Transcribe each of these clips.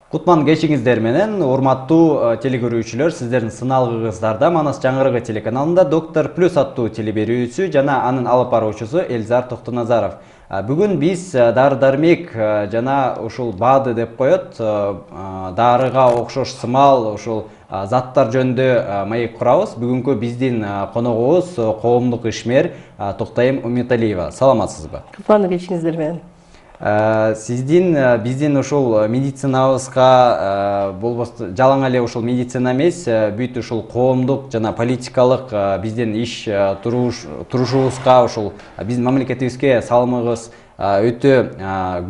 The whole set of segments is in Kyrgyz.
Кутман кечиңиздер менен, урматтуу телекөрүүчүлөр, сиздердин сыналгыңыздарда Манас жаңырыгы телеканалында Доктор Плюс аттуу телеберүүсү жана анын алып баруучусу Элзар Токтоназаров. Бүгүн биз дары-дармек жана ушул БАДы деп коет, дарыга окшош сымал ушул заттар жөнүндө маек курабыз. Бүгүнкү биздин коногубуз коомдук ишмер Токтайым Үмүталиева. Саламатсызбы? Кутман кечиңиздер менен. Сиздин биздин ушул медицинабызга болбосо жалаң эле ушул медицина эмес, бүт ушул коомдук жана политикалык биздин иш турушубузга ушул биздин мамлекетибизге салымыбыз өтө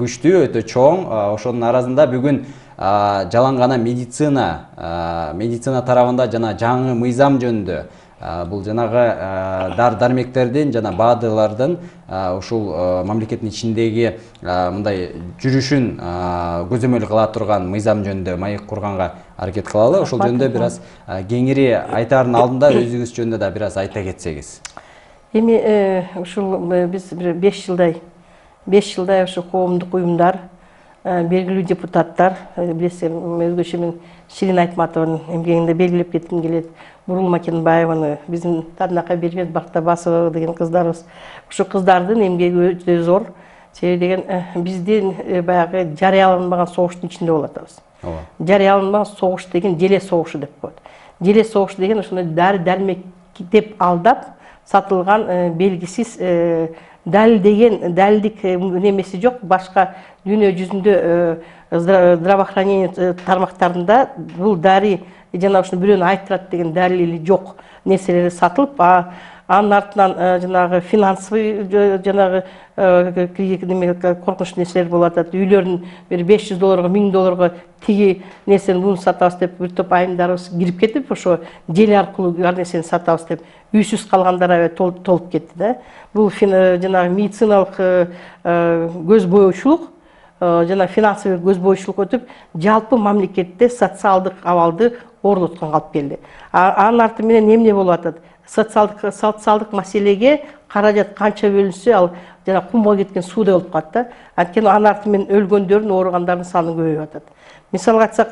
күчтүү, өтө чоң. Ошонун арасында бүгүн жалаң гана медицина тарабында жана жаңы мыйзам жөнүндө бул жанагы дары-дармектердин жана БАДылардын ушул мамлекеттин ичиндеги мындай жүрүшүн көзөмөл кыла турган мыйзам жөнүндө маек курганга аракет кылалы. Ошол жөнүндө бир аз кеңири айтаардын алдында өзүңүз жөнүндө да бир аз айта кетсеңиз. Эми ушул биз бир 5 жылдай ошо коомдук уюмдар, белгилүү депутаттар, билесиз, өзгөчө мен Ширин Айтматованын эмгегинде белгилеп кетким келет. Бурул Макенбаеваны, биздин Тадынака Бермет Бактабасова деген кыздарыбыз. Ошо кыздардын эмгеги өтө зор. Себеби деген биздин баягы жарыяланбаган согуштун ичинде болуп атабыз. Жарыяланбаган согуш деген желе согушу деп коет. Желе согушу деген ошондой дары-дармек деп алдап сатылган белгисиз далилдик немеси жок, башка дүйнө жүзүндө здравоохранение тармактарында бул дары жана ушуну бирөөнү айттырат деген далили жок нерселер сатылып, анын артынан жанагы финансовый жанагы коркунуч нерселер болуп атат. Үйлөрүн бир $500, $1000 тиги нерсени буну сатабыз деп бир топ айымдарыбыз кирип кетип, ошо желе аркылуу ар нерсени сатабыз деп үйсүз калгандар толуп кетти да. Бул жанагы медициналык көз боюучулук жана финансовый көз боюучулук өтүп, жалпы мамлекетте социалдык абалды орноткон калып келди. Анын арты менен эмне болуп атат? Социалдык маселеге каражат канча бөлүнсө, ал жана кумга кеткен суудай болуп калат да. Анткени анын арты менен өлгөндөрдүн, ооругандардын саны көбөйүп атат. Мисалга айтсак,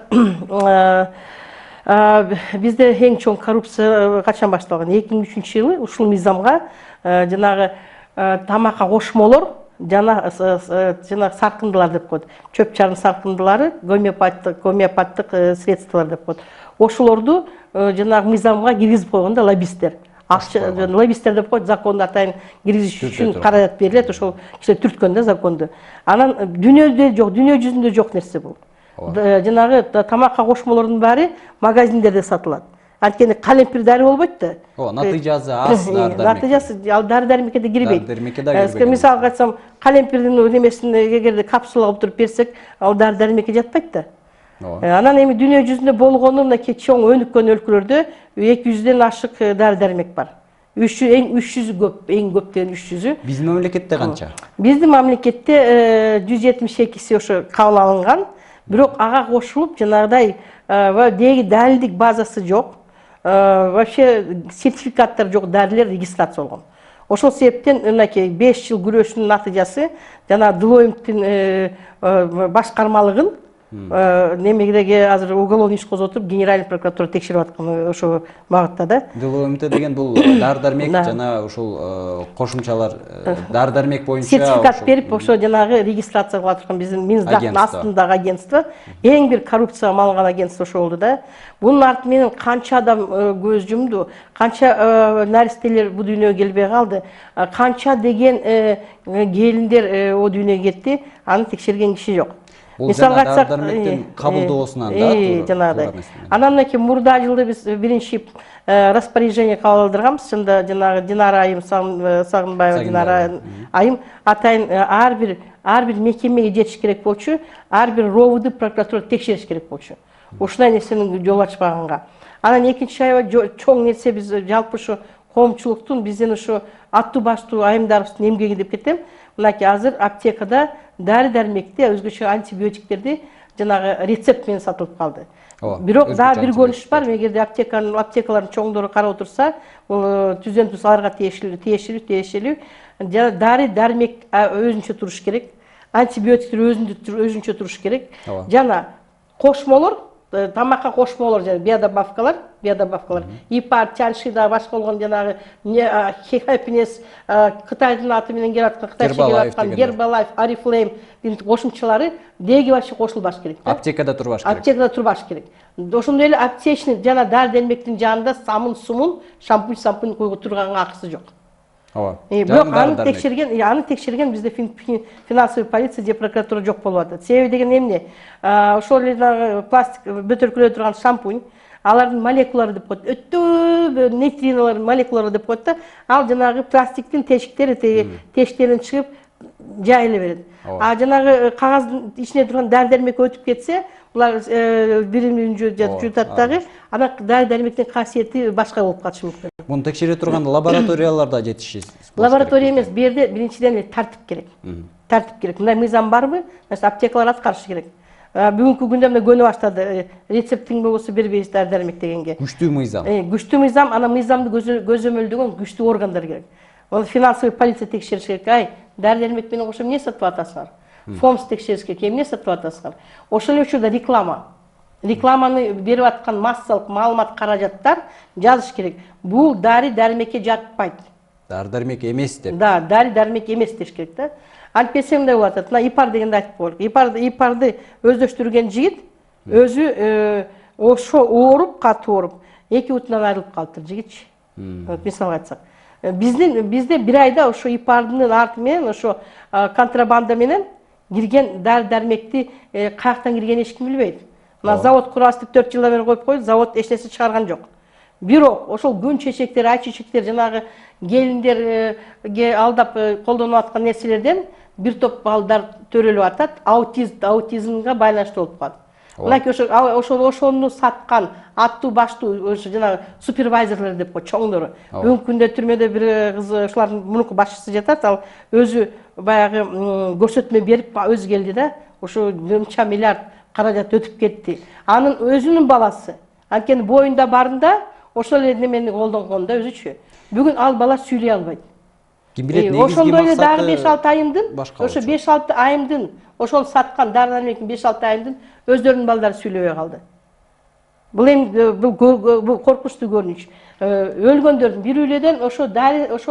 бизде эң чоң коррупция качан башталган? 2003-жылы ушул мыйзамга жанагы тамакка кошмолор жана саркындылар деп коет. Чөп чарын саркындылары, гомеопаттык средстволор деп коет. Ошолорду жанагы мыйзамга киргизип койгон да лоббисттер. Лоббисттер деп коет, законду атайын киргизиш үчүн каражат берилет, ошол кишилер түрткөн да законду. Анан дүйнөдө жок, дүйнө жүзүндө жок нерсе бул. Жанагы тамакка кошмолордун баары магазиндерде сатылат. Анткени калемпир дары болбойт да. Натыйжасы аз дары-дармек. Натыйжасы ал дары-дармекке да кирбейт. Мисалга айтсам, калемпирдин немесин эгерде капсула кылып туруп берсек, ал дары-дармекке жатпайт да. Анан эми дүйнө жүзүндө болгону мынакей чоң өнүккөн өлкөлөрдө 200ден ашык дары-дармек бар. 300 көп, эң көп деген 300. Биздин мамлекетте канча? Биздин мамлекетте 172си ошо кабыл алынган, бирок ага кошулуп жанагыдай деги далилдик базасы жок. Вообще сертификаттар жок, дарилер регистрация болгон. Ошол себептен мынакей 5 жыл күрөшүүнүн натыйжасы жана ДЛОМТин башкармалыгын немегеге азыр уголовный иш козготуп, генеральный прокуратура текшерип аткан ошо багытта да. ДЛОМТ деген бул дары-дармек жана ушул кошумчалар дары-дармек боюнча сертификат берип, ошо жанагы регистрация кыла турган биздин Минздактын астындагы агентство, эң бир коррупцияга малынган агентство ошо болду да. Бунун арты менен канча адам көз жумду, канча наристелер бу дүйнөгө келбей калды, канча деген келиндер о дүйнөгө кетти, аны текшерген киши жок. Мисалга айтсак, дары-дармектин кабылдоосунан да жанагыдай. Анан мынакей мурда жылы биз биринчи распоряжение кабыл алдырганбыз. Чында жанагы Динара айым Сагынбаева Динара айым атайын ар бир мекемеге жетиш керек болчу, ар бир ровуду прокуратура текшериш керек болчу. Ушундай нерсени жол ачпаганга. Анан экинчи аябай чоң нерсе, биз жалпы ушу коомчулуктун биздин ушу аттуу баштуу айымдарыбыздын эмгеги деп кетем. Мынакей азыр аптекада дары-дармекте өзгөчө антибиотиктерди жанагы рецепт менен сатылып калды. Бирок дагы бир көрүнүш бар, эгерде аптекалардын чоңдору карап отурса, түздөн түз аларга тиешелүү дары-дармек өзүнчө туруш керек, антибиотиктер өзүнчө туруш керек. Жана кошмолор, тамакка кошмолор, жана биодобавкалар, ипар, чаншида, башка болгон жанагы Happiness, Кытайдын аты менен келип аткан, Кытайча келип аткан Herbalife, Oriflame кошумчалары деги вообще кошулбаш керек. Аптекада турбаш керек. Аптекада турбаш керек. Ошондой эле аптечный жана дары-дармектин жанында самын, шампунь койгон турганга акысы жок. Ооба. Бирок аны текшерген бизде финансовый полиция же прокуратура жок болуп атат. Себеби деген эмне? Ошол эле пластик бөтөлкөлөй турган шампунь, алардын молекулалары деп коет. Өтө нейтриналар молекулалары деп коет да, ал жанагы пластиктин тешиктеринен чыгып жайыла берет. А жанагы кагаздын ичине турган дары-дармек өтүп кетсе, булар биримин жутат дагы, анан дары-дармектин касиети башка болуп калышы мүмкүн. Муну текшере турган лабораторияларда жетишиз. Лаборатория эмес, бу жерде биринчиден эле тартип керек. Тартип керек. Мындай мыйзам барбы? Аптекалар аткарышы керек. Бүгүнкү күндө мына көнө баштады. Рецептиң болбосо бербейбиз дары-дармек дегенге. Күчтүү мыйзам. Күчтүү мыйзам, анан мыйзамды көзөмөлдөгөн күчтүү органдар керек. Оны финансовый полиция текшериш керек. Ай, дары-дармек менен кошо эмне сатып атасыңар? ФОМС текшериш керек. Эмне сатып атасыңар? Ошол эле учурда рекламаны берип аткан массалык маалымат каражаттар жазыш керек. Бул дары-дармекке жатпайт. Дары-дармек эмес деп. Да, дары-дармек эмес деш керек да. Антпесе мындай болуп атат. Мына ипар дегенди айтып коелук. Ипарды өздөштүргөн жигит өзү ошо ооруп, катуу ооруп, 2 бутунан айрылып калыптыр жигитчи. Мисалга айтсак. Бизде бир айда ошо ипардын арты менен ошо контрабанда менен кирген дары-дармекти каяктан киргенин эч ким билбейт. Мына завод курабыз деп 4 жылдан бери коюп койду, завод эч нерсе чыгарган жок. Бирок ошол күн чечектер, ай чечектер, жанагы келиндерге алдап колдонуп аткан нерселерден бир топ балдар төрөлүп атат, аутизмге байланыштуу болуп калат. Мынакей ошону саткан аттуу баштуу ошо жанагы супервайзерлер деп коет, чоңдору. Бүгүнкү күндө түрмөдө бир кыз ушулардын мунуку башчысы жатат, ал өзү баягы көрсөтмө берип өзү келди да, ошо мынча миллиард каражат өтүп кетти. Анын өзүнүн баласы, анткени боюнда барында ошол эле немени колдонгон да өзүчү. Бүгүн ал бала сүйлөй албайт. Ким билет, негизги ошондой эле дагы 5-6 айымдын, башка ошо 5-6 айымдын, ошол саткан дары-дармектин 5-6 айымдын өздөрүнүн балдары сүйлөбөй калды. Бул эми бул коркунучтуу көрүнүш. Өлгөндөрдүн бир үйлөдөн ошо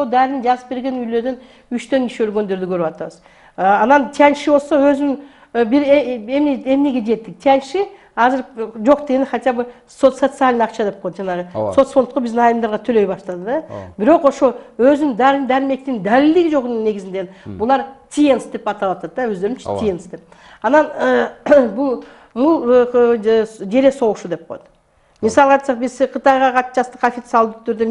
дарыны жазып берген үйлөдөн 3төн киши өлгөндөрдү көрүп атабыз. Анан Тяньши болсо өзүн бир эмнеге жеттик. Тяньши азыр жок дегени хотя бы социальный акча деп коет, жанагы соцфондко биздин айымдарга төлөй баштады да. Бирок ошо өзүнүн дары-дармектин далилдиги жокунун негизинде булар тиенс деп атап атат да, өздөрүнчө тиенс деп. Анан бул жере согушу деп коет. Мисалга айтсак, биз Кытайга кат жаздык официалдуу түрдө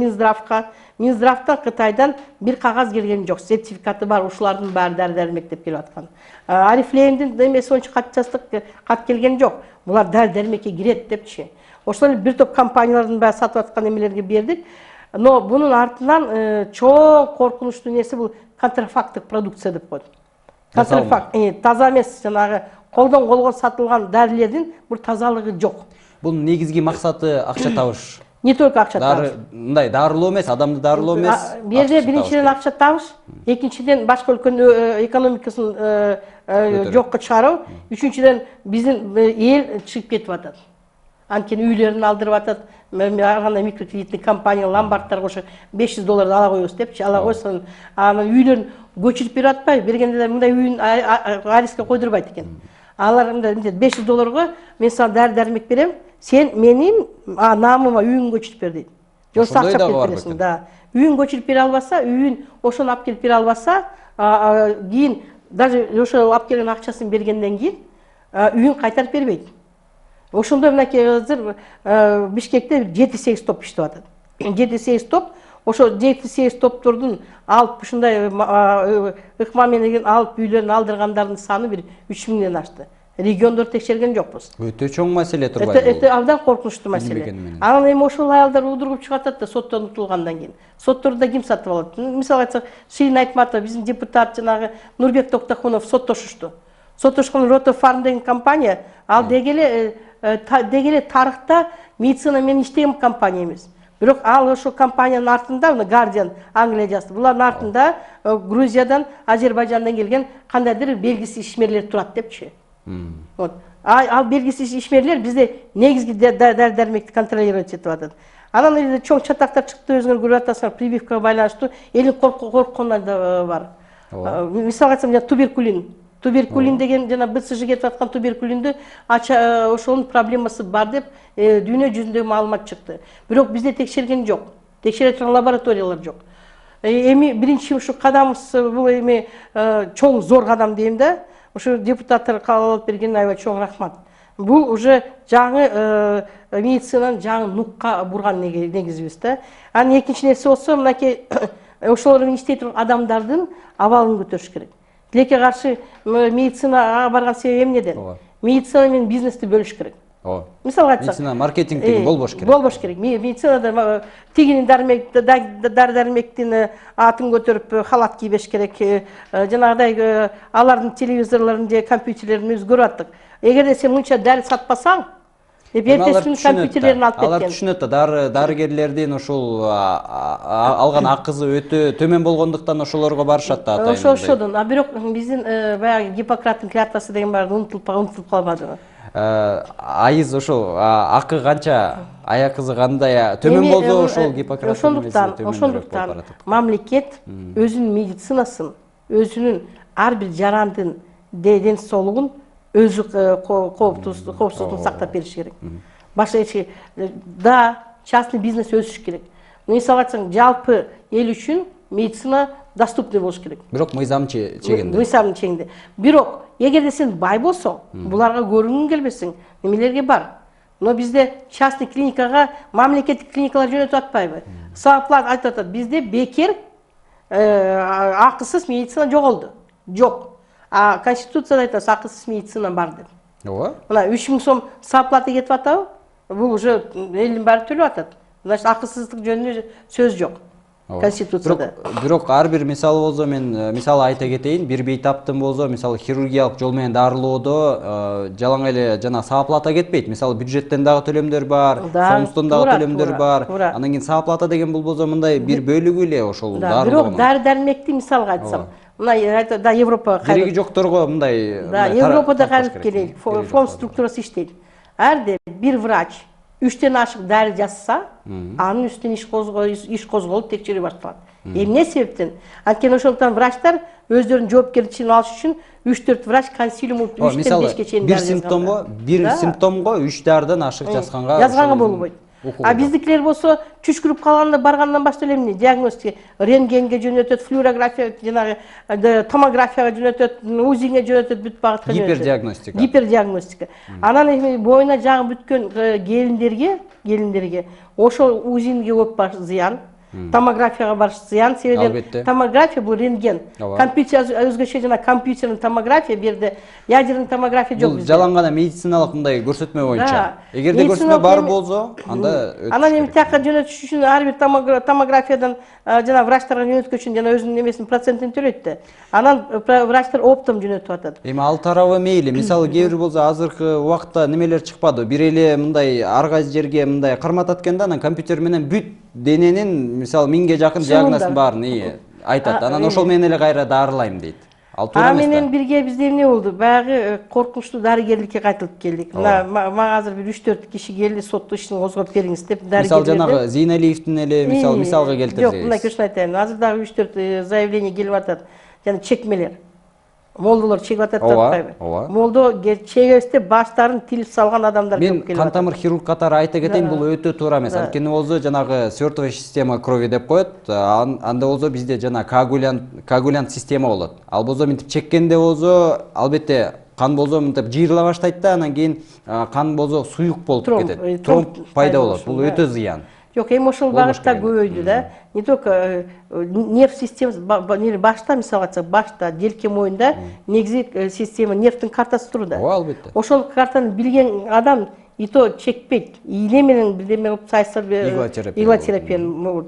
Минздравтан Кытайдан бир кагаз келген жок, сертификаты бар, ушулардын баары дары-дармек деп келип аткан. Oriflame'дин эмеси боюнча кат жаздык, кат келген жок. Булар дары-дармекке кирет депчи. Ошол эле бир топ компаниялардын баары сатып аткан эмелерге бердик. Но бунун артынан чоң коркунучтуу нерсе бул контрафакттык продукция деп коет. Контрафакт, таза эмес, жанагы колдон колго сатылган дарилердин бул тазалыгы жок. Бунун негизги максаты акча табыш. Не только акча табыш. Мындай дарылоо эмес, адамды дарылоо эмес. Бу жерде биринчиден акча табыш, экинчиден башка өлкөнүн экономикасын жокко чыгаруу, үчүнчүдөн биздин эл чыгып кетип атат. Анткени үйлөрүн алдырып атат. Андай микрокредитный компания, ломбардтарга ошо $500 ала коебуз депчи, ала койсоң, анан үйлөрүн көчүрүп берип атпайбы? Бергенде мындай үйүн ариске койдурбайт экен. Алар мындай $500 мен сага дары-дармек берем, сен менин намыма үйүн көчүрүп бер дейт. Жокса акча алып бересиң, да. Үйүн көчүрүп бере албаса, үйүн ошону алып келип бере албаса, кийин даже ошо алып келген акчасын бергенден кийин үйүн кайтарып бербейт. Ошондой мынакей азыр Бишкекте 7-8 топ иштеп атат. 7-8 топ, ошо 7-8 топтордун алып ушундай ыкма менен алып үйлөрүн алдыргандардын саны бир 3000ден ашты. Региондор текшерген жокпуз. Өтө чоң маселе турбайбы? Өтө абдан коркунучтуу маселе. Анан эми ошол аялдар удуруп чыгып атат да, соттон утулгандан кийин. Соттордо ким сатып алат? Мисалга айтсак, Ширин Айтматова, биздин депутат жанагы Нурбек Токтохунов соттошушту. Соттошкон Рото Фарм деген компания, ал дегеле тарыхта медицина менен иштеген компания эмес. Бирок ал ошол компаниянын артында, Guardian Англия жазды. Булардын артында Грузиядан, Азербайжандан келген кандайдыр белгисиз ишмерлер турат депчи. Вот. Ал белгисиз ишмерлер бизде негизги дәрі-дәрмекти контролировать этип атат. Анан эле чоң чатактар чыкты, өзүңөр көрүп атасыңар, прививкага байланыштуу элин корккондар да бар. Мисалга айтсам, туберкулин. Туберкулин деген жана БЦЖ кетип аткан туберкулинди ошонун проблемасы бар деп дүйнө жүзүндө маалымат чыкты. Бирок бизде текшерген жок. Текшере турган лабораториялар жок. Эми биринчи ушу кадамыбыз бул эми чоң зор кадам дейм да. Ушу депутаттар кабыл алып берген аябай чоң рахмат. Бул уже жаңы медицинанын жаңы нукка бурган негизибиз да. Анан экинчи нерсе болсо, мынакей ошолордун иштей турган адамдардын абалын көтөрүш керек. Тилекке каршы медицинага барган себеби эмнеден? Медицина менен бизнести бөлүш керек. Мисалга айтсак, медицина маркетингтеги болбош керек. Болбош керек. Медицинада тигини дары-дармектин атын көтөрүп халат кийбеш керек. Жанагыдай алардын телевизорлорун же компьютерлерин өзү көрүп аттык. Эгерде сен мынча дәрі сатпасаң, эртеси күнү компьютерлерин алып кеткен. Алар түшүнөт да, дарыгерлердин ушул алган акысы өтө төмөн болгондуктан ошолорго барышат да. Ошодон. Бирок биздин баягы Гиппократтын клятвасы деген бар, унутулуп калбадыбы. Айыз ошол акы канча, аякызы кандай төмөн болсо ошол Гиппократтын ошондуктан мамлекет өзүнүн медицинасын, өзүнүн ар бир жарандын ден соолугун өзү коопсуздугун сактап бериш керек. Башка эч частный бизнес өсүш керек. Мисалга айтсаң, жалпы эл үчүн медицина доступный болуш керек. Бирок мыйзам чегинде. Мыйзам чегинде. Бирок эгерде сен бай болсоң, буларга көрүнгүң келбесең, немелерге бар? Но бизде частный клиникага мамлекеттик клиникалар жөнөтүп атпайбы? Саплат айтып атат, бизде бекер акысыз медицина жоголду. Жок. А Конституцияда айтат, акысыз медицина бар деп. Ооба. Мына 3000 сом саплаты кетип атабы? Бул уже элдин баары төлөп атат. Значит, акысыздык жөнүндө сөз жок. Конституцияда. Бирок ар бир мисалы болсо, мен мисалы айта кетейин, бир бейтаптын болсо, мисалы хирургиялык жол менен дарылоодо жалаң эле жана саплата кетпейт. Мисалы бюджеттен дагы төлөмдөр бар, фондтон дагы төлөмдөр бар. Андан кийин саплата деген бул болсо мындай бир бөлүгү эле ошол дарылоо. Бирок дары-дармекти мисалга айтсам, мына Европа кереги жокторго мындай. Да, Европада кайтып келейик. Фонд структурасы иштейт. Әрде бир врач 3тен ашык дәрі жазса, анын үстүнөн иш козголуп текшерүү башталат. Эмне себептен? Анткени ошондуктан врачтар өздөрүнүн жоопкерчилигин алыш үчүн 3-4 врач консилиуму 3тен 5ке чейин бир симптомго 3 дарыдан ашык жазганга болбойт. А биздикилер болсо чүчкүрүп калганда баргандан баштап эле эмне диагностика, рентгенге жөнөтөт, флюорография, жанагы томографияга жөнөтөт, УЗИге жөнөтөт, бүт багытка жөнөтөт. Гипердиагностика. Анан эми боюна жагы бүткөн келиндерге ошол УЗИге көп зыян, томографияга барыш зыян, себебен томография бул рентген. Компьютер өзгөчө жана компьютердин томография берде, ядерный томография жок бизде. Жалаң гана медициналык мындай көрсөтмө боюнча. Эгерде көрсөтмө бар болсо, анда анан эми тияка жөнөтүш үчүн ар бир томографиядан жана врачтарга жөнөткөн үчүн жана өзүнүн эмесин процентин төлөйт да. Анан врачтар оптом жөнөтүп атат. Эми ал тарабы мейли. Мисалы кээ бир болсо азыркы убакта немелер чыкпады. Бир эле мындай ар кайсы жерге мындай карматат экен да, анан компьютер менен бүт дененин мисалы 1000ге жакын диагнозун баарын айтат. Анан ошол менен эле кайра дарылайм дейт. Ал туура эмес. Менен бирге бизде эмне болду? Баягы коркунучтуу дарыгерликке кайтылып келдик. Мага азыр бир 3-4 киши келди, соттуу ишин козгоп бериңиз деп дарыгерлер. Мисалы жанагы Зейналиевдин эле мисалга келтирсеңиз. Жок, мындай көчүн айтайын. Азыр дагы 3-4 заявление келип атат. Жана чекмелер. Молдолор чегип атат деп атпайбы? Молдо чегебиз деп баштарын тилип салган адамдар көп келип атат. Мен кан тамыр хирург катары айта кетейин, бул өтө туура эмес. Анткени болсо жанагы свертовая система крови деп коет. Анда болсо бизде жана коагулянт система болот. Ал болсо мынтип чеккенде болсо, албетте кан болсо мынтип жыйрыла баштайт да, анан кийин кан болсо суюк болуп кетет. Тромб пайда болот. Бул өтө зыян. Жок, эми ошол багытта көбөйдү да. Не только нерв системасы башта, мисалы айтсак, башта, желке моюнда негизи система нервдин картасы турда. Ооба, албетте. Ошол картаны билген адам и то чекпейт. Ийне менен бирдеме кылып сайса иглотерапияны.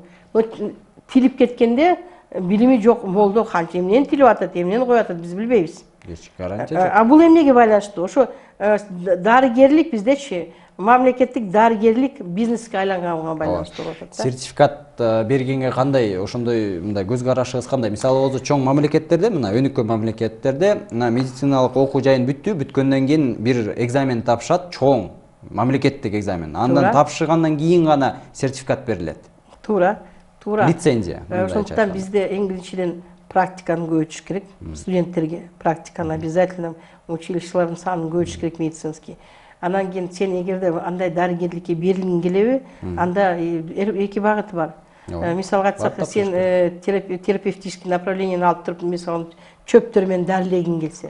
Тилип кеткенде билими жок, молдо канча эмнени тилип атат, эмнени коюп атат, биз билбейбиз. Эч гарантия жок. А бул эмнеге байланыштуу? Ошо дарыгерлик биздечи мамлекеттик дарыгерлик бизнеске айланганга байланыштуу болуп атат да. Сертификат бергенге кандай ошондой мындай көз карашыңыз кандай? Мисалы өзү чоң мамлекеттерде, мына өнүккөн мамлекеттерде мына медициналык окуу жайын бүткөндөн кийин бир экзамен тапшат, чоң мамлекеттик экзамен. Андан тапшыргандан кийин гана сертификат берилет. Туура. Лицензия. Ошондуктан бизде эң биринчиден практиканы көбөйтүш керек. Студенттерге практиканы обязательно, училищелердин санын көбөйтүш керек медицинский. Анан кийин сен эгерде андай дарыгерликке берилгиң келеби, анда эки багыты бар. Мисалга айтсак, сен терапевтический направлениени алып туруп, мисалы чөптөр менен дарылегиң келсе.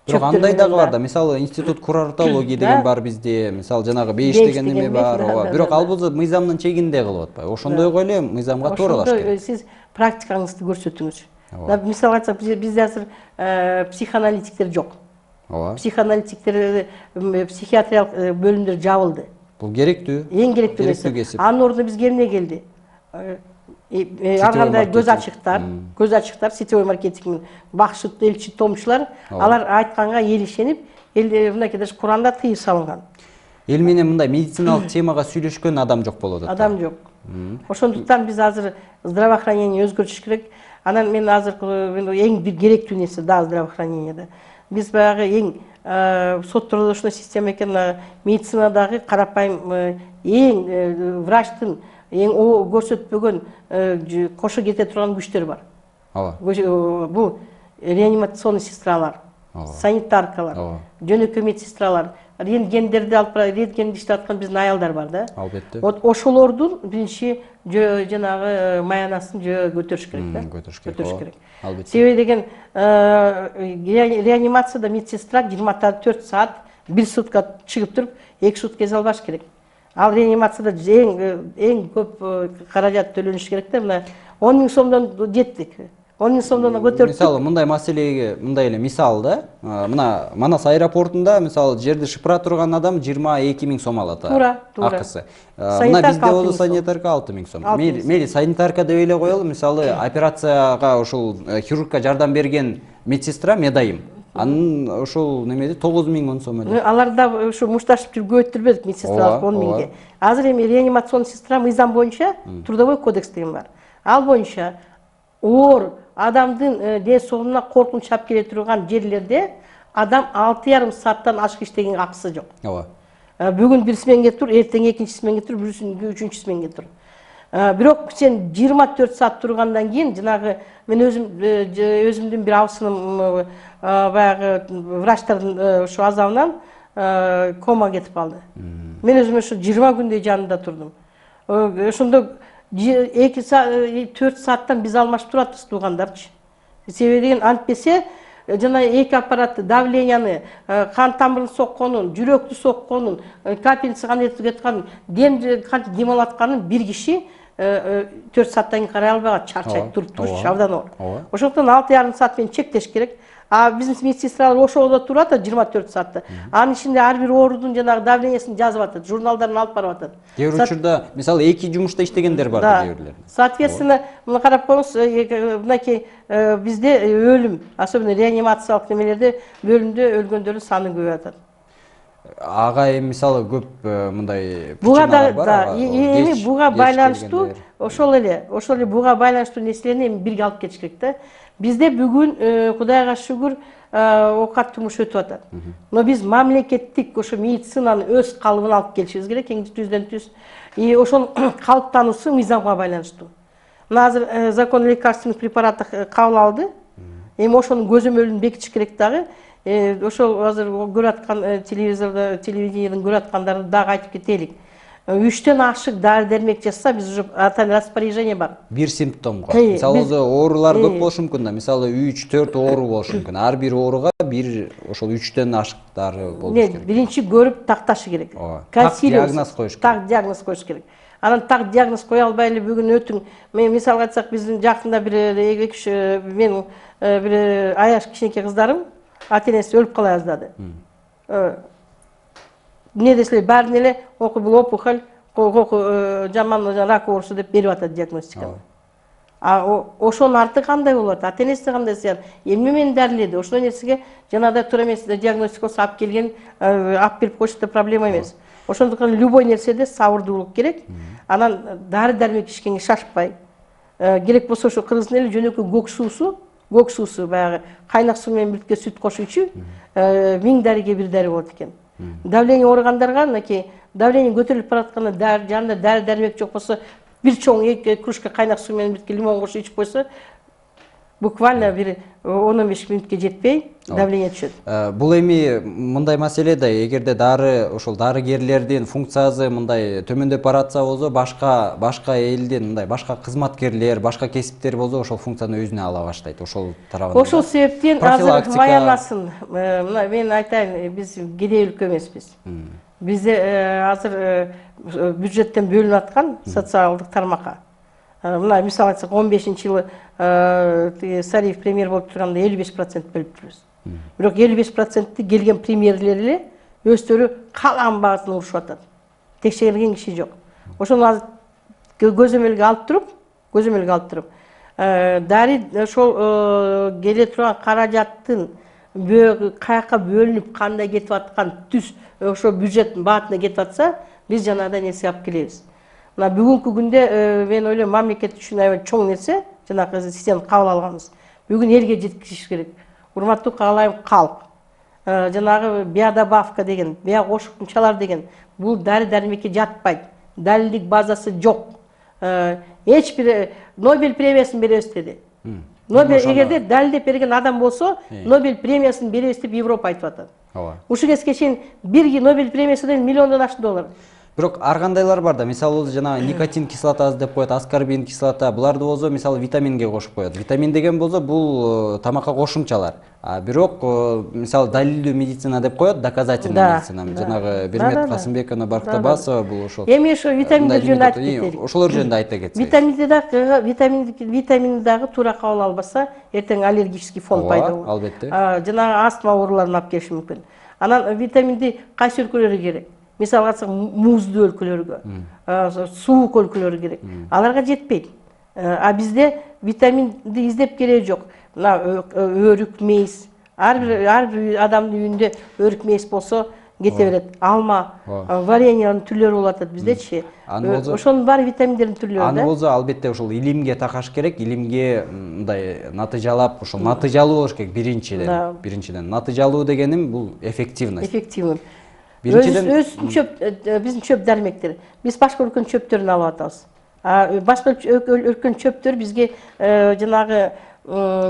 Бирок андай дагы бар да, мисалы институт курортология деген бар бизде, мисалы жанагы 5 деген неме бар. Бирок ал болсо мыйзамдын чегинде кылып атпайбы. Ошондой эле мыйзамга туурлаш керек. Сиз практикаңызды көрсөтүңүз. Мисалга айтсак, бизде азыр психоаналитиктер жок. Психоаналитиктер, психиатриялык бөлүмдөр жабылды. Бул керектүү. Эң керектүү нерсе. Анын ордуна бизге эмне келди? Ар кандай көз ачыктар, сетевой маркетинг, бакчы, элчи, томчулар, алар айтканга эл ишенип, мынакей даже Куранда тыюу салынган. Эл менен мындай медициналык темага сүйлөшкөн адам жок болуп атат. Адам жок. Ошондуктан биз азыр здравоохранение өзгөртүш керек. Анан мен азыр эң бир керектүү нерсе да здравоохранениеде. Биз баягы эң соттордошный система экен, медицинадагы карапайым эң врачтын эң көрсөтпөгөн кошо кете турган күчтөр бар. Бул реанимационный сестралар, санитаркалар, жөнөкөй медсестралар, рентгендерди алып, рентгенди иштеп аткан биздин аялдар бар да. Албетте. Вот ошолордун биринчи жанагы маянасын көтөрүш керек да. Көтөрүш керек. Албетте. Себеби деген реанимацияда медсестра 24 саат, 1 сутка чыгып туруп, 2 сутка эзе албаш керек. Ал реанимацияда эң көп каражат төлөнүш керек да. Мына 10 000 сомдон жеттик. 10 000 сомдон көтөрүп. Мисалы мындай маселеге, мындай эле мисал да. Мына Манас аэропортунда мисалы жерди шыпыра турган адам 22 000 сом алат. Туура. Акысы. Мына бизде болсо санитарка 6 000 сом. Мейли санитарка деп эле коелу, мисалы операцияга ошол хирургка жардам берген медсестра медайым. Анын ошол немеде 9 000 сом эле. Аларда ушу мушташып жүрүп көбөйтүрбөдүк медсестралык 10 000ге. Азыр эми реанимационный сестра мыйзам боюнча трудовой кодекс деген бар. Ал боюнча оор адамдын ден соолугуна коркунуч чап келе турган жерлерде адам 6,5 сааттан ашык иштегенге акысы жок. Бүгүн бир сменге тур, эртең экинчи сменге тур, бүрүсүнгө үчүнчү сменге тур. Бирок сен 24 саат тургандан кийин жанагы мен өзүмдүн бир абысыным баягы врачтардын ушу азабынан кома кетип калды. Мен өзүм ушу 20 күндөй жанында турдум. Ошондо 4 сааттан биз алмашып турат туугандарчы. Себеби деген антпесе жана эки аппаратты, давленияны, кан тамырын сокконун, жүрөктү сокконун, капельница кандай кетканын, кантип дем алатканын бир киши 4 сааттан кийин карай албайт, чарчайт, туруш абдан оор. Ошондуктан 6,5 саат менен чектеш керек. А биздин медсестралар ошолдо турат 24 саатта. Анын ичинде ар бир оорудун жанагы давлениясын жазып атат, журналдарын алып барып атат. Кээ бир учурда мисалы 2 жумушта иштегендер бар кээ бирлер. Соответственно, мына карап коюңуз, мынакей бизде өлүм, особенно реанимациялык немелерде бөлүмдө өлгөндөрдүн саны көбөйүп атат. Ага мисалы көп мындай причиналар бар. Эми буга байланыштуу ошол эле буга байланыштуу нерселерни эми бирге алып кетиш керек да. Бизде бүгүн Кудайга шүгүр оокат турмуш өтүп атат. Но биз мамлекеттик ошо медицинаны өз калыбына алып келишибиз керек, эң түздөн түз. И ошол калыптануусу мыйзамга байланыштуу. Мына азыр закон о лекарственных препаратах кабыл алды. Эми ошонун көзөмөлүн бекитиш керек дагы. Ошол азыр көрүп аткан телевизордо, телевидениеден көрүп аткандарды дагы айтып кетелик. 3төн ашык дары-дармек жазса, биз уже распоряжение бар. Бир симптомго. Мисалы оорулар көп болушу мүмкүн да. Мисалы 3-4 оору болушу мүмкүн. Ар бир ооруга бир ошол 3төн ашык дары болуш керек. Биринчи көрүп такташы керек. Так диагноз коюш керек. Так диагноз коюш керек. Анан так диагноз кое албай эле бүгүн өтүң. Мен мисалга айтсак, биздин жакында бир мен бир аяш кичинекей кыздарым ата-энеси өлүп кала жаздады. Не десе баарын эле бул опухоль, жаман рак оорусу деп берип атат диагностиканы. А ошонун арты кандай болот? Ата-энеси кандай сыяр? Эмне менен дарыледи? Ошол нерсеге жанагыдай туура эмес диагностикасы алып келген, алып берип коюш да проблема эмес. Ошондуктан любой нерседе сабырдуулук керек. Анан дары дармек ичкенге шашпай, керек болсо ошо кыргыздын эли жөнөкөй көк суусу баягы кайнак суу менен бирге сүт кошуп ичүү 1000 дарыга бир дары болот экен. Давление ооругандарга мынакей давление көтөрүлүп баратканда жанында дары дармек жок болсо, бир чоң 2 кружка кайнак суу менен бирге лимон кошуп ичип койсо, буквально бир 10-15 мүнөткө жетпей давление түшөт. Бул эми мындай маселе да, эгерде дары ошол дарыгерлердин функциясы мындай төмөндөп баратса болсо, башка элдин мындай башка кызматкерлер, башка кесиптер болсо ошол функцияны өзүнө ала баштайт. Ошол тарабында. Ошол себептен азыр маянасын. Мына мен айтайын, биз кедей өлкө эмеспиз. Бизде азыр бюджеттен бөлүнүп аткан социалдык тармакка. Мына мисалы айтсак 15-жылы Сариев премьер болуп турганда 55% бөлүп турбуз. Бирок 55%-ти келген премьерлер эле өздөрү каалаган багытын урушуп атат. Текшерилген киши жок. Ошону азыр көзөмөлгө алып туруп, дары ошол келе турган каражаттын каяка бөлүнүп, кандай кетип аткан түз ошо бюджеттин багытына кетип атса, биз жанагыдай нерсе алып келебиз. Мына бүгүнкү күндө мен ойлойм мамлекет үчүн аябай чоң нерсе, жанагы системаны кабыл алганбыз. Бүгүн элге жеткизиш керек. Урматтуу каалайм калк. Жанагы биодобавка деген, биокошумчалар деген бул дары дармекке жатпайт. Далилдик базасы жок. Эч бир Нобель премиясын беребиз деди. Нобель эгерде далилдеп берген адам болсо, Нобель премиясын беребиз деп Европа айтып атат. Ушул кезге чейин бир Нобель премиясы деген $1 ашты доллар. Бирок ар кандайлар бар да, мисалы жанагы никотин кислотасы деп коет, аскорбин кислота, буларды болсо мисалы витаминге кошуп коет. Витамин деген болсо бул тамакка кошумчалар. Бирок мисалы далилдүү медицина деп коет, доказательный медицина. Жанагы Бермет Касымбековна Барктабасова бул ошол. Эми ошо витаминдер жөнүндө айтып кетели. Ошолор жөнүндө айта кетсек. Витаминди дагы туура кабыл албаса, эртең аллергический фон пайда болот. Албетте. Жанагы астма ооруларын алып келиши мүмкүн. Анан витаминди кайсы өлкөлөргө керек? Мисалы алсак муздуу өлкөлөргө, суук өлкөлөргө керек. Аларга жетпейт. Бизде витаминди издеп кереги жок. Мына өрүк, мейиз. Ар бир адамдын үйүндө өрүк, мейиз болсо кете берет. Алма, вареньянын түрлөрү болот биздечи. Ошонун баары витаминдердин түрлөрү да. Аны болсо албетте ошол илимге такаш керек. Илимге мындай натыйжалап, ошол натыйжалуу болуш керек биринчиден. Натыйжалуу дегеним бул эффективность. Эффективный. Биздин чөп дармектер. Биз башка өлкөнүн чөптөрүн алып атабыз. Башка өлкөнүн чөптөрү бизге жанагы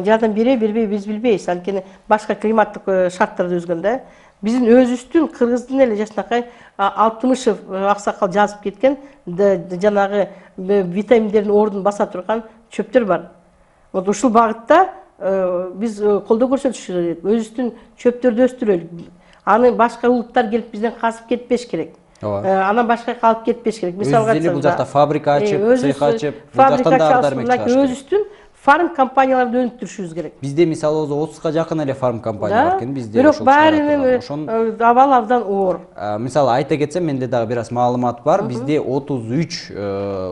жардам бербей биз билбейбиз. Анткени башка климаттык шарттарды өзгөн да. Биздин өзүбүздүн кыргыздын эле жашынакай Алтымышев аксакал жазып кеткен жанагы витаминдердин ордун баса турган чөптөр бар. Вот ушул багытта биз колдоо көрсөтүш керек. Өзүбүздүн чөптөрдү өстүрөлү. Аны башка улуттар келип бизден касып кетпеш керек. Анан башка калып кетпеш керек. Мисалга айтсак, бул жакта фабрика ачып, цех ачып, бул жактан дары дармек чыгыш керек. Өзүбүздүн фарм компанияларды өнүктүрүшүбүз керек. Бизде мисалы 30га жакын эле фарм компания бар экен, бизде бирок баарынын абал абдан оор. Мисалы айта кетсем, менде дагы бир аз маалымат бар. Бизде 33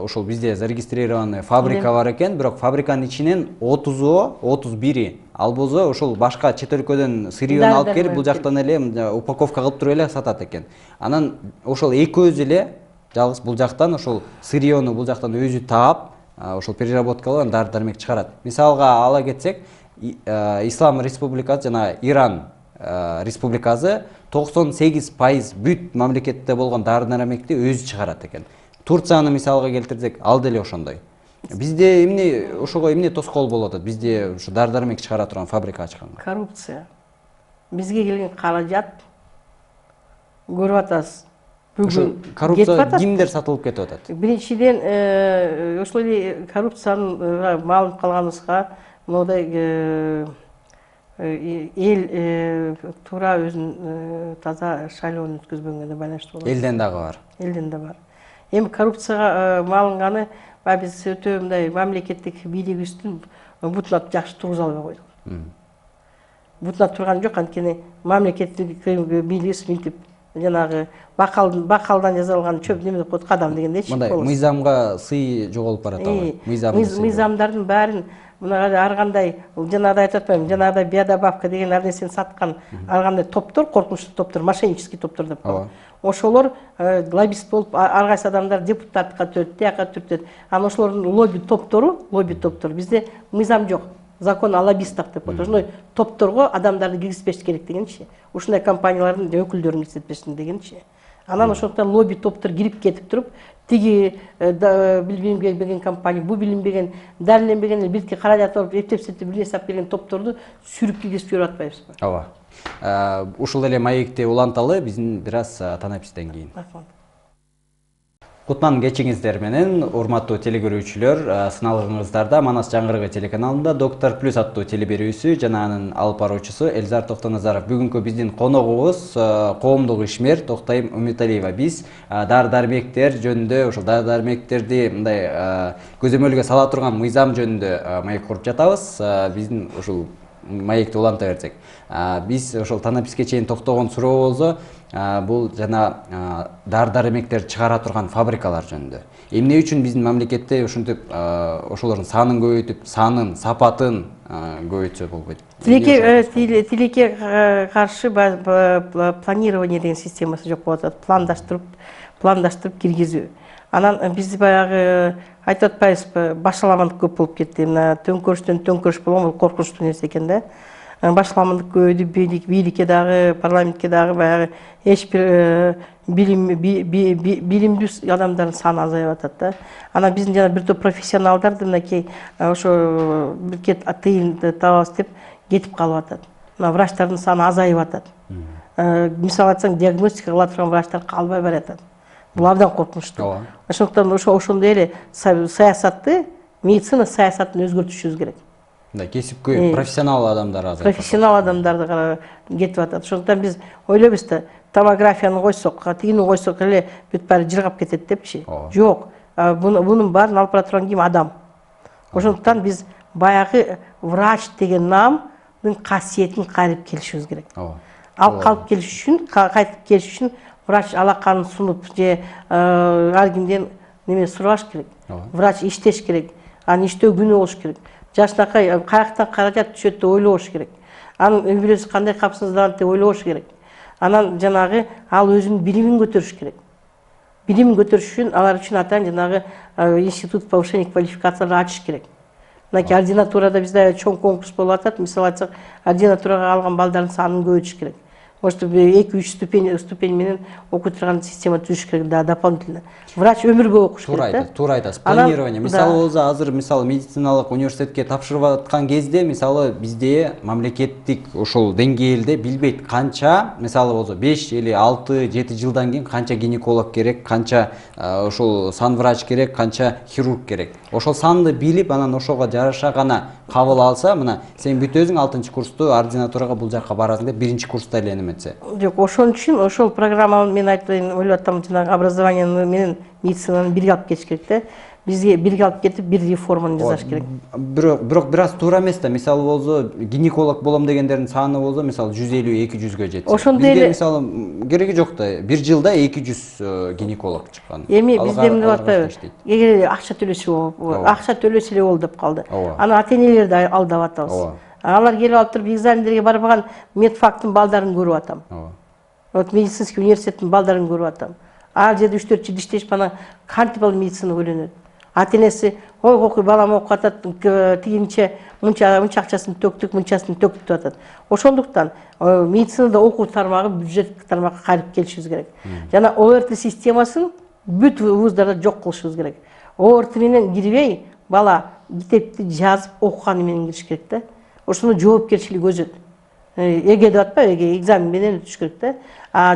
ошол бизде зарегистрированный фабрика бар экен, бирок фабриканын ичинен 31 ал болсо ошол башка чет өлкөдөн сырьёну алып келип, бул жактан эле упаковка кылып туруп эле сатат экен. Анан ошол экөөбүз эле жалгыз бул жактан ошол сырьёну бул жактан өзү таап, ошол переработкаланган дары дармек чыгарат. Мисалга ала кетсек, Ислам Республикасы жана Иран Республикасы 98% бүт мамлекетте болгон дары дармекти өзү чыгарат экен. Турцияны мисалга келтирсек, ал деле ошондой. Бизде эмне ошого эмне тоскоол болуп атат? Бизде ушу дары дармек чыгара турган фабрика ачканга. Коррупция. Бизге келген каражат көрүп атасыз. Бүгүн коррупция кимдер сатылып кетип атат? Биринчиден ошол эле коррупциянын маалым калганыбызга модай эл туура өзүнүн таза шайлоонун өткөзбөгөнгө байланыштуу болот. Элден дагы бар. Элден да бар. Эми коррупцияга малынганы биз өтө мындай мамлекеттик бийлигибиздин бутуна жакшы тургуза албай койдук. Бутуна турган жок, анткени мамлекеттик бийлигибиз мынтип жанагы бакалдан жасалган чөп неме деп коет, кадам дегендейчи. Мындай мыйзамга сый жоголуп барат мыйзамдардын баарын мына ар кандай жанагыдай айтып атпаймынбы, жанагыдай биодобавка деген ар нерсени саткан ар кандай топтор, коркунучтуу топтор, мошеннический топтор деп коет. Ошолор лоббист болуп ар кайсы адамдар депутатка төрт, тияка түртөт. Анан ошолордун лобби топтору бизде мыйзам жок. Закон о лоббистах деп коет. Ошондой топторго адамдарды киргизбеш керек дегенчи. Ушундай компаниялардын өкүлдөрүн киргизбешин дегенчи. Анан ошондуктан лобби топтор кирип кетип туруп, тиги билинбеген компания, бу билинбеген, далилденбеген бирки каражат алып, эптеп бир нерсе алып берген топторду сүрүп киргизип жүрүп атпайбызбы? Ооба. Ушул эле маекти уланталы, биздин бир аз танапистен кийин. Кутман кечиңиздер менен, урматтуу телекөрүүчүлөр, сыналгыңыздарда Манас жаңгырыгы телеканалында Доктор Плюс аттуу телеберүүсү жана анын алып баруучусу Элзар Токтоназаров. Бүгүнкү биздин коногубуз коомдук ишмер Токтайым Үмүталиева. Биз дары-дармектер жөнүндө, ошол дары-дармектерди мындай көзөмөлгө сала турган мыйзам жөнүндө маек куруп жатабыз. Биздин ушул маекти уланта берсек. Биз ошол танаписке чейин токтогон суроо болсо, бул жана дары-дармектер чыгара турган фабрикалар жөнүндө. Эмне үчүн биздин мамлекетте ушинтип ошолордун санын көбөйтүп, сапатын көбөйтсө болбойт? Тилекке каршы планирование деген системасы жок болуп атат. Пландаштырып киргизүү. Анан биз баягы айтып атпайбызбы, башаламандык көп болуп кетти. Мына төңкөрүштөн төңкөрүш болгон, бул коркунучтуу нерсе экен да. Башаламандык көбөйдү, бийликке дагы, парламентке дагы баягы эч бир билимдүү адамдардын саны азайып атат да. Анан биздин жана бир топ профессионалдарды мынакей ошо бир кет тыйын табабыз деп кетип калып атат. Мына врачтардын саны азайып атат. Мисалы айтсаң, диагностика кыла турган врачтар калбай баратат. Бул абдан коркунучтуу. Ошондуктан ошондой эле саясатты, медицина саясатын өзгөртүшүбүз керек. Кесипкөй профессионал адамдар азыр. Профессионал адамдарды кетип атат. Ошондуктан биз ойлойбуз да, томографияны койсок, тигини койсок эле бүт баары жыргап кетет депчи. Жок. Бунун баарын алып бара турган ким? Адам. Ошондуктан биз баягы врач деген намдын касиетин кайрып келишибиз керек. Алып калып келиш үчүн, кайтып келиш үчүн врач алаканын сунуп же ар кимден неме сураш керек. Врач иштеш керек. Анын иштөө күнү болуш керек. Жашынакай каяктан каражат түшөт деп ойлобош керек. Анын үй бүлөсү кандай капсызданат деп ойлобош керек. Анан жанагы ал өзүнүн билимин көтөрүш керек. Билимин көтөрүш үчүн алар үчүн атайын жанагы институт повышения квалификацияларды ачыш керек. Мынакей ординатурада бизде чоң конкурс болуп атат. Мисалы айтсак, ординатурага алган балдардын санын көбөйтүш керек. Может, 2-3 ступень менен окуй турган система түзүш керек да, дополнительно. Врач өмүр бою окуш керек да. Туура айтасыз. Планирование. Мисалы болсо, азыр мисалы медициналык университетке тапшырып аткан кезде, мисалы бизде мамлекеттик ошол деңгээлде билбейт канча, мисалы болсо 5 или 6-7 жылдан кийин канча гинеколог керек, канча ошол санврач керек, канча хирург керек. Ошол санды билип, анан ошого жараша гана кабыл алса, мына сен бүт өзүң 6-курсту ординатурага бул жакка барасың деп 1-курста эле неметсе. Жок, ошон үчүн ошол программаны мен айтайын, ойлоп атам, жанагы образование менен медицинаны бирге алып кетиш керек да. Бизге бирге алып кетип бир реформаны жасаш керек. Бирок бир аз туура эмес да. Мисалы болсо, гинеколог болом дегендердин саны болсо, мисалы 150-200гө жетсе. Ошондой эле мисалы кереги жок да. Бир жылда 200 гинеколог чыккан. Эми бизде эмне болуп атпайбы? Эгер акча төлөсө эле болду деп калды. Аны ата-энелерди алдап атабыз. Алар келип алып туруп экзамендерге барбаган медфактын балдарын көрүп атам. Вот медицинский университеттин балдарын көрүп атам. Ар жерде 3-4 жыл иштешип анан кантип ал медицина ойлонот. Ата-энеси, ой окуй балам окуп атат, тигинче мынча акчасын төктүк, мынчасын төктүк деп атат. Ошондуктан медицинада окуу тармагы бюджеттик тармакка кайрып келишибиз керек. Жана ОРТ системасын бүт вуздарда жок кылышыбыз керек. ОРТ менен кирбей, бала китепти жазып окуганы менен кириш керек да. Ошону жоопкерчилик өзөт. Эге деп атпайбы, эге экзамен менен өтүш керек да.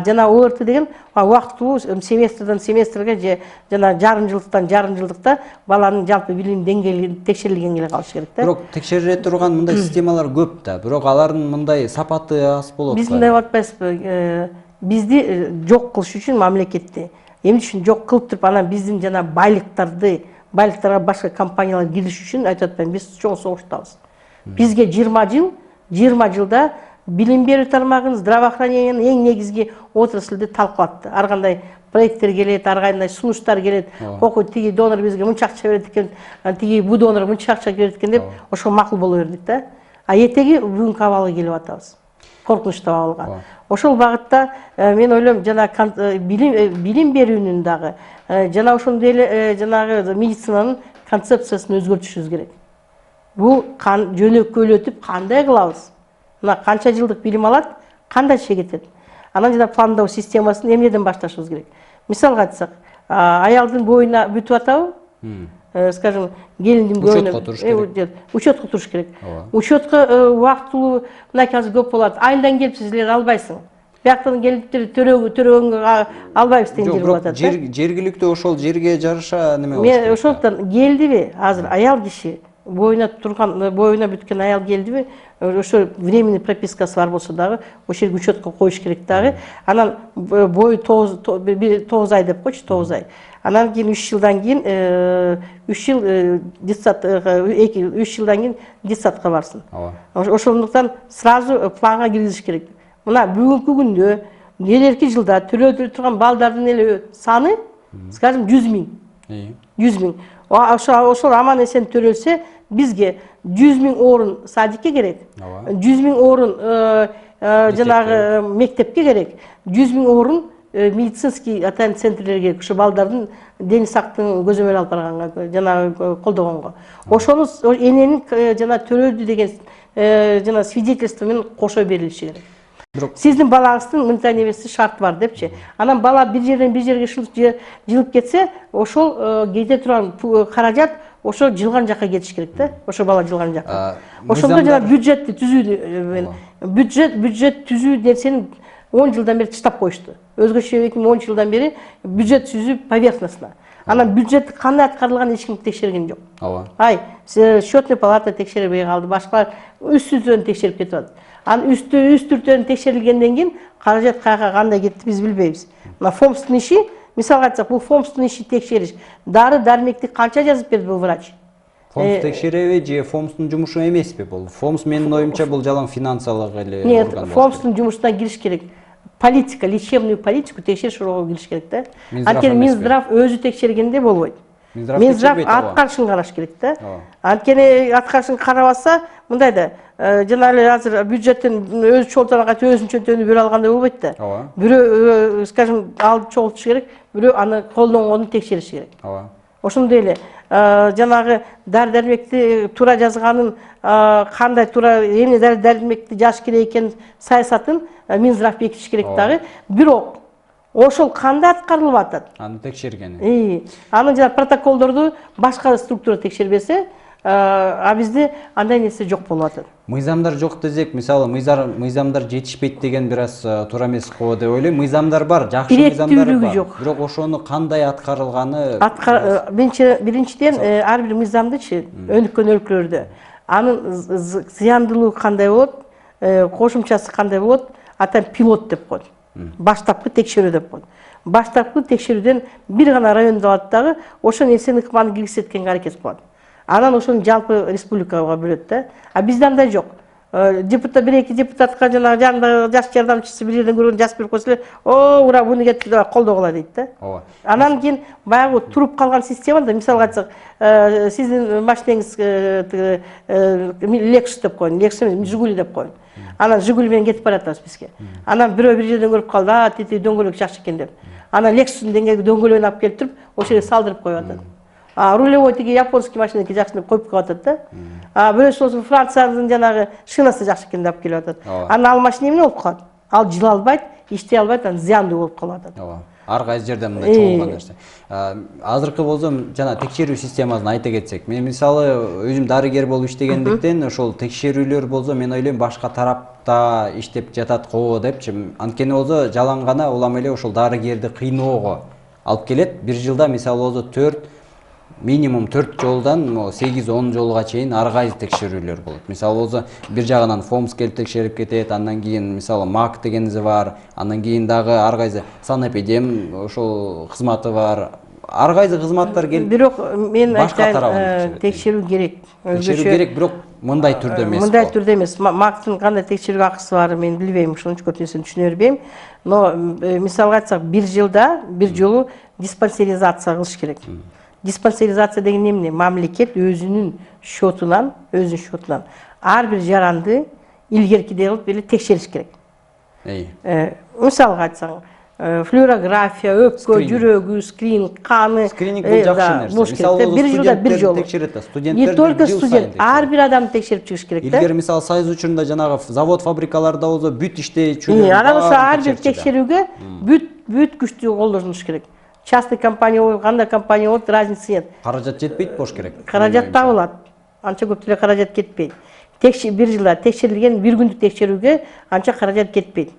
Жана ОРТ деген убактылуу семестрден семестрге же жана жарым жылдыкта баланын жалпы билим деңгээли текшерилгенге эле калыш керек да. Бирок текшере турган мындай системалар көп да. Бирок алардын мындай сапаты аз болот. Биз мындай болуп атпайбызбы? Бизди жок кылыш үчүн мамлекетти эмне үчүн жок кылып туруп, анан биздин жана байлыктарга башка компаниялар кириш үчүн айтып атпаймынбы, биз чоң согуштабыз. Бизге 20 жылда билим берүү тармагын, здравоохранениянын эң негизги отраслды талкуулатты. Ар кандай проекттер келет, ар кандай сунуштар келет. Коку тиги донор бизге мынча акча берет экен, тиги бу донор мынча акча берет экен деп ошо макул боло бердик да. А этеги бүгүнкү абалга келип атабыз. Коркунучтуу абалга. Ошол багытта мен ойлойм жана билим берүүнүн дагы жана ошондой эле жанагы медицинанын концепциясын өзгөртүшүбүз керек. Бул жөнөкөйлөтүп кандай кылабыз? Мына канча жылдык билим алат, кандай чегетет? Анан жана пландоо системасын эмнеден башташыбыз керек? Мисалга айтсак, аялдын боюна бүтүп атабы? Скажем, келиндин боюна учетко туруш керек. Учетко убактылуу мынакей азыр көп болот. Айылдан келип силер албайсың. Бияктан келип төрөгөнгө албайбыз дегендер болот да. Жергиликтүү ошол жерге жараша неме болуш керек. Мен ошондон келдиби? Азыр аял киши боюна бүткөн аял келдиби? Ошо временный пропискасы бар болсо дагы ошол жерге учетко коюш керек дагы. Анан бою 9 ай деп койчу, 9 ай. Анан кийин 3 жылдан кийин 3 жыл детсад 3 жылдан кийин детсадка барсын. Ошондуктан сразу планга киргизиш керек. Мына бүгүнкү күндө келерки жылда төлөдүлө турган балдардын эле саны, скажем, 100 000. 100 000. Ошол аман эсен төлөлсө, бизге 100 000 орун садикке керек. 100 000 орун жанагы мектепке керек. 100 000 орун медицинский атайын центрлерге керек. Ошо балдардын дени сактыгын көзөмөл алып барганга, жанагы колдогонго. Ошону эненин жана төлөдү деген жана свидетельство менен кошо берилиши керек. Сиздин балаңыздын мындай немеси шарт бар депчи. Анан бала бир жерден бир жерге жылып кетсе, ошол кете турган каражат ошо жылган жакка кетиш керек да. Ошо бала жылган жакка. Ошондо жана бюджетти түзүү, бюджет түзүү нерсени 10 жылдан бери таштап коюшту. Өзгөчө 2010 жылдан бери бюджет түзүү поверхностно. Анан бюджет кандай аткарылган эч ким текшерген жок. Ай, счетный палата текшербей калды, башкалар үстүнөн текшерип кетип атат. Анан үстүртөн текшерилгенден кийин каражат каяка кандай кетти биз билбейбиз. Мына фомстун иши, мисалга айтсак, бул фомстун иши текшериш. Дары дармекти канча жазып берди бул врач? Фомс текшереби же фомстун жумушу эмеспи бул? Фомс менин оюмча бул жалаң финансылык эле орган. Нет, фомстун жумушуна кириш керек. Политика, лечебную политику текшериш ошого кириш керек да. Анткени Минздрав өзү текшергенде болбойт. Минздрав аткарышын караш керек да. Анткени аткарышын карабаса, мындай да, жана эле азыр бюджеттен өз чогултууга өзүнүн чөнтөгүнү бере алгандай болбойт да. Бирөө, скажем, алып чогултуш керек, бирөө аны колдонгонун текшериш керек. Ошондой эле жанагы дары-дармекти туура жазганын, кандай туура эмне дары-дармекти жазыш керек экенин саясатын Минздрав бекитиш керек дагы. Бирок ошол кандай аткарылып атат? Аны текшергени. Анын жана протоколдорду башка структура текшербесе, а бизде андай нерсе жок болуп атат. Мыйзамдар жок десек, мисалы мыйзамдар жетишпейт деген бир аз туура эмес го деп ойлойм. Мыйзамдар бар, жакшы мыйзамдар бар. Бирок ошону кандай аткарылганы биринчиден ар бир мыйзамдычы өнүккөн өлкөлөрдө анын зыяндуулугу кандай болот, кошумчасы кандай болот, атайын пилот деп коет. Баштапкы текшерүү деп коет. Баштапкы текшерүүдөн бир гана райондо алат дагы, ошо нерсени ыкманы киргизеткенге аракет кылат. Анан ошону жалпы республикага бөлөт да. А бизде андай жок. Депутат, бир-эки депутатка жана жанында жаш жардамчысы бир жерден көргөн жазып берип койсо эле, ура, буну кетти деп колдогула дейт да. Анан кийин баягы туруп калган системада, мисалга айтсак, сиздин машинеңиз Lexus деп коеюн, Lexus эмес, Жигули деп коеюн. Анан Жигули менен кетип баратабыз бизге. Анан бирөө бир жерден көрүп калды, тити дөңгөлөк жакшы экен деп. Анан Lexus'ун деңгээлги дөңгөлөгүн алып келип туруп, ошол жерге салдырып коюп атат. Рулевой тиги японский машинеки жакшы деп коюп атат да. Бирөөсү болсо Франциянын жанагы шинасы жакшы экен деп келип атат. Анан ал машина эмне болуп калат? Ал жыла албайт, иштей албайт, анан зыяндуу болуп калып атат. Ар кайсы жерде мындай чогулган нерсе. Азыркы болсо жана текшерүү системасын айта кетсек, мен мисалы өзүм дарыгер болуп иштегендиктен ошол текшерүүлөр болсо мен ойлойм башка тарапта иштеп жатат го депчи. Анткени болсо жалаң гана улам эле ошол дарыгерди кыйноого алып келет. Бир жылда мисалы болсо минимум 4 жолдан 8-10 жолга чейин ар кайсы текшерүүлөр болот. Мисалы болсо бир жагынан ФОМС келип текшерип кетет, андан кийин мисалы МАК дегенизи бар, андан кийин дагы ар кайсы санэпидем ошол кызматы бар. Ар кайсы кызматтар келип. Бирок мен айтайын, текшерүү керек. Текшерүү керек, бирок мындай түрдө эмес. Мындай түрдө эмес. МАКтын кандай текшерүү акысы бар мен билбейм, ошон үчүн көп нерсени түшүнө бербейм. Но мисалга айтсак, бир жолу диспансеризация кылыш керек. Диспансеризация деген эмне? Мамлекет өзүнүн счетунан ар бир жаранды илгеркидей кылып эле текшериш керек. Мисалга айтсаң, флюорография, өпкө, жүрөгү, скрининг, каны. Скрининг бул жакшы нерсе. Мисалы бир жылда бир жолу текшерет да, студенттер. Не только студент, ар бир адамды текшерип чыгыш керек да. Илгери мисалы Союз учурунда жанагы завод фабрикаларда болсо бүт иштечүлөр. Анан ошо ар бир текшерүүгө бүт күчтү колдонуш керек. Частный компания болуп, кандай компания болот, разницы нет. Каражат жетпейт болуш керек. Каражат табылат. Анча көп деле каражат кетпейт. Бир жылда текшерилген бир күндүк текшерүүгө анча каражат кетпейт.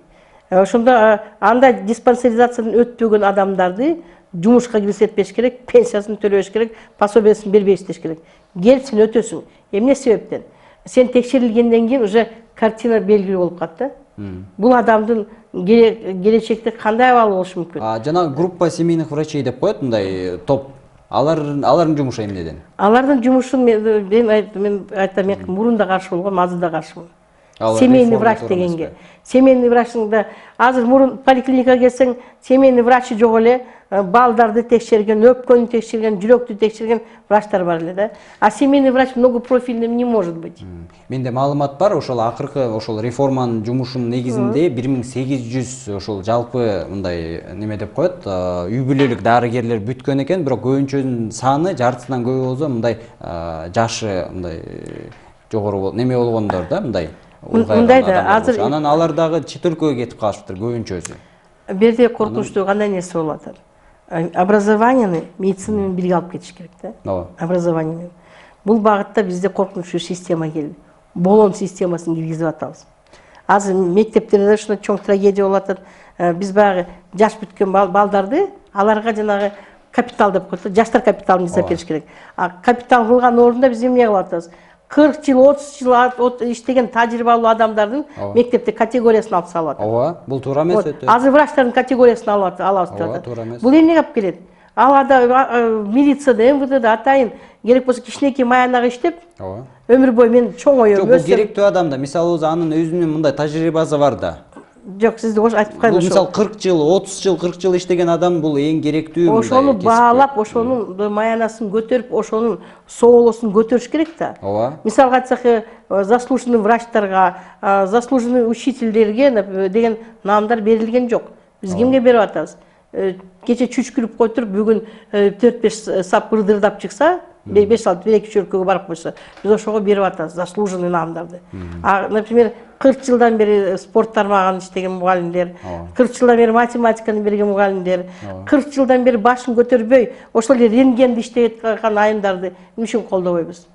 Ошондо андай диспансеризациядан өтпөгөн адамдарды жумушка киргизетпеш керек, пенсиясын төлөбөш керек, пособиясын бербей иштеш керек. Келип сен өтөсүң. Эмне себептен? Сен текшерилгенден кийин уже картина белгилүү болуп калат да. Бул адамдын келечекте кандай абалы болушу мүмкүн? Жана группа семейных врачей деп коет, мындай топ. Алардын жумушу эмнеден? Алардын жумушун мен айтам, мен мурун да каршы болгом, азыр да каршымын. Семейный врач дегенге. Семейный врачтың азыр мурун поликлиникага келсең, семейный врачы жок эле, балдарды текшерген, өпкөнү текшерген, жүрөктү текшерген врачтар бар эле да. А семейный врач многопрофильным не может быть. Менде маалымат бар, ошол акыркы ошол реформанын жумушунун негизинде 1800 ошол жалпы мындай неме деп коет, үй бүлөлүк дарыгерлер бүткөн экен, бирок көбүнчөнүн саны жартысынан көбү болсо мындай жашы мындай жогору неме болгондор да, мындай. Мындай да, азыр анан алар дагы чет өлкөгө кетип калышыптыр көбүнчөсү. Бирде коркунучтуу кандай нерсе болуп атат. Образованияны медицина менен бирге алып кетиш керек да. Образование менен. Бул багытта бизде коркунучтуу система келди. Болон системасын киргизип атабыз. Азыр мектептерде ушундай чоң трагедия болуп атат. Биз баягы жаш бүткөн балдарды аларга жанагы капитал деп коет, жаштар капиталын жасап бериш керек. Капитал кылган ордунда биз эмне кылып атабыз? 40 жыл, 30 жыл иштеген тажрыйбалуу адамдардын мектепте категориясын алып салып атат. Ооба, бул туура эмес өтө. Азыр врачтардын категориясын алабыз деп атат. Бул эмнеге алып келет? Ал милицияда, МВДда атайын керек болсо кичинекей маянага иштеп, өмүр бою мен чоң оюм. Бул керектүү адам да, мисалы анын өзүнүн мындай тажрыйбасы бар да. Жок, сизди айтып кайын. Бул мисалы 40 жыл, 30 жыл, 40 жыл иштеген адам бул эң керектүү мындай. Ошону баалап, ошонун маянасын көтөрүп, ошонун соолосун көтөрүш керек да. Ооба. Мисалга айтсак, заслуженный врачтарга, заслуженный учительдерге деген наамдар берилген жок. Биз кимге берип атабыз? Кече чүчкүрүп койтуруп, бүгүн 4-5 сап ырдырдап чыкса, 5-6 бир-эки чөркөгө барып койсо, биз ошого берип атабыз заслуженный наамдарды. Например, 40 жылдан бери спорт тармагын иштеген мугалимдер, 40 жылдан бери математиканы берген мугалимдер, 40 жылдан бери башын көтөрбөй, ошол эле рентгенди иштеп аткан айымдарды эмне үчүн колдобойбуз?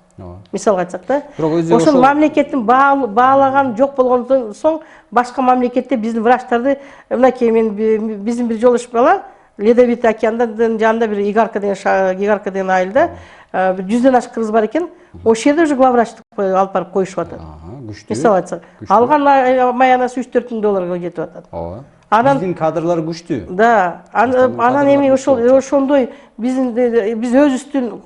Мисалга айтсак да, ошол мамлекеттин баалаган жок болгондон соң башка мамлекетте биздин врачтарды, мынакей биздин бир жолдош бала Ледовитый океандын жанында бир Игарка деген айылда 100ден ашык кыз бар экен. Ошол жерде уже главврачтык алып барып коюшуп атат. Мисалы айтсак, алган маянасы $3-4 кетип атат. Биздин кадрлар күчтүү. Да, анан эми ошондой биз өзүбүздүн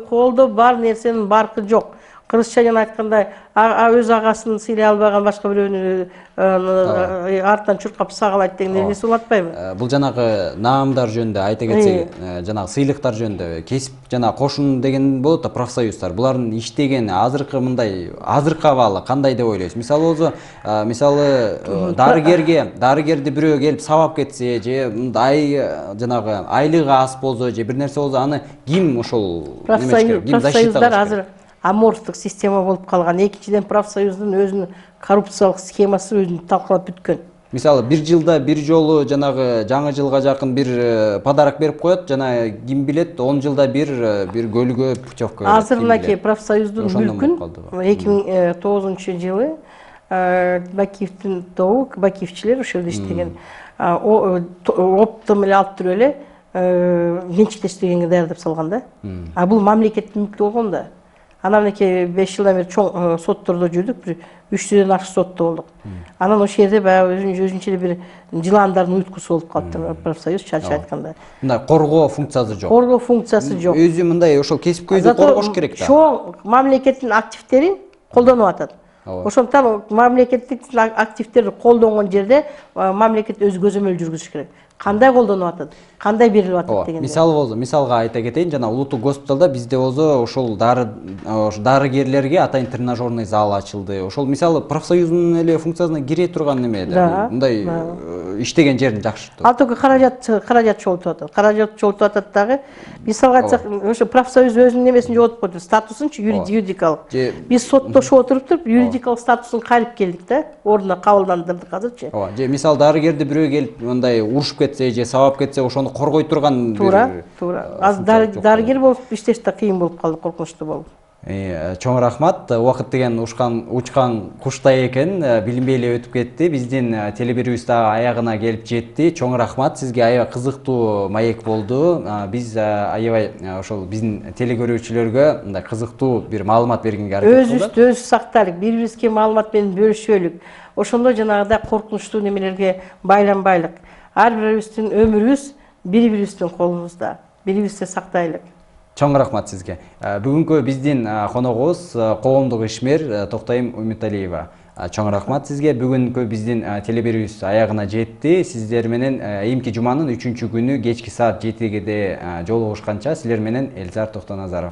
колдо бар нерсенин баркы жок. Кыргызча жана айткандай, өз агасын сыйлай албаган башка бирөөнү артынан чуркап сагалайт деген нерсе болуп атпайбы? Бул жанагы наамдар жөнүндө айта кетсек, жанагы сыйлыктар жөнүндө кесип жана кошун деген болот да, профсоюздар. Булардын иштеген азыркы мындай азыркы абалы кандай деп ойлойсуз? Мисалы болсо, дарыгерди бирөө келип сабап кетсе, же жанагы айлыгы аз болсо, же бир нерсе болсо, аны ким ошол профсоюздар азыр аморфтук система болуп калган. Экинчиден профсоюздун өзүнүн коррупциялык схемасы өзүн талкалап бүткөн. Мисалы, бир жылда бир жолу жанагы жаңы жылга жакын бир подарок берип коет, жана ким билет 10 жылда бир көлгө путевка берет. Азыр мынакей профсоюздун мүлкүн 2009-жылы Бакиевдин тобу, бакиевчилер ошол жерде иштеген, оптом эле алып туруп эле менчиктештиргенге даярдап салган да. А бул мамлекеттин мүлкү болгон да. Анан мынакей 5 жылдан бери чоң соттордо жүрдүк, бир 300ден ашык сотто болдук. Анан ошол жерде баягы өзүнчө эле бир жыландардын уйткусу болуп калыптыр профсоюз, чача айтканда. Мындай коргоо функциясы жок. Коргоо функциясы жок. Өзү мындай ошол кесип көйдү коргош керек да. Чоң мамлекеттин активтерин колдонуп атат. Ооба. Ошондуктан мамлекеттик активдерди колдонгон жерде мамлекет өз көзөмөл жүргүзүш керек. Кандай колдонуп атат, кандай берилип атат дегенде. Мисалга айта кетейин, жана улуттук госпиталда бизде болсо ошол дарыгерлерге атайын тренажерный зал ачылды. Ошол мисалы профсоюздун эле функциясына кире турган неме да. Мындай иштеген жерин жакшы. Ал только каражат чогултуп атат. Каражат чогултуп атат дагы. Мисалга айтсак, ошо профсоюз өзүнүн немесин жоготуп койду, статусунчу юридикалык. Биз соттошуп отуруп юридикалык статусун кайрып келдик да, ордуна кабылдандырдык азырчы. Ооба. Же мисалы дарыгерди бирөө келип мындай урушуп кетсе же сабап кетсе, ошону коргой турган туура. Азыр дарыгер болуп иштеш да кыйын болуп калды, коркунучтуу болду. Чоң рахмат. Убакыт деген учкан куштай экен, билинбей эле өтүп кетти. Биздин телебирүүбүз да аягына келип жетти. Чоң рахмат, сизге аябай кызыктуу маек болду. Биз аябай ошол биздин телекөрүүчүлөргө мындай кызыктуу бир маалымат бергенге аракет кылдык. Өзүбүздү өзүбүз сактайлык, бири-бирибизге маалымат менен бөлүшөлүк. Ошондо жанагыдай коркунучтуу немелерге байланбайлык. Ар бирибиздин өмүрүбүз бири-бирибиздин колубузда. Бири-бирибизди сактайлык. Чоң рахмат сизге. Бүгүнкү биздин коногубуз коомдук ишмер Токтойм Үмүталиева. Чоң рахмат сизге. Бүгүнкү биздин телебирүүбүз аягына жетти. Сиздер менен эмки жуманын 3-күнү кечки саат 7-де жолугушканча силер менен Элзар Токтоназаров.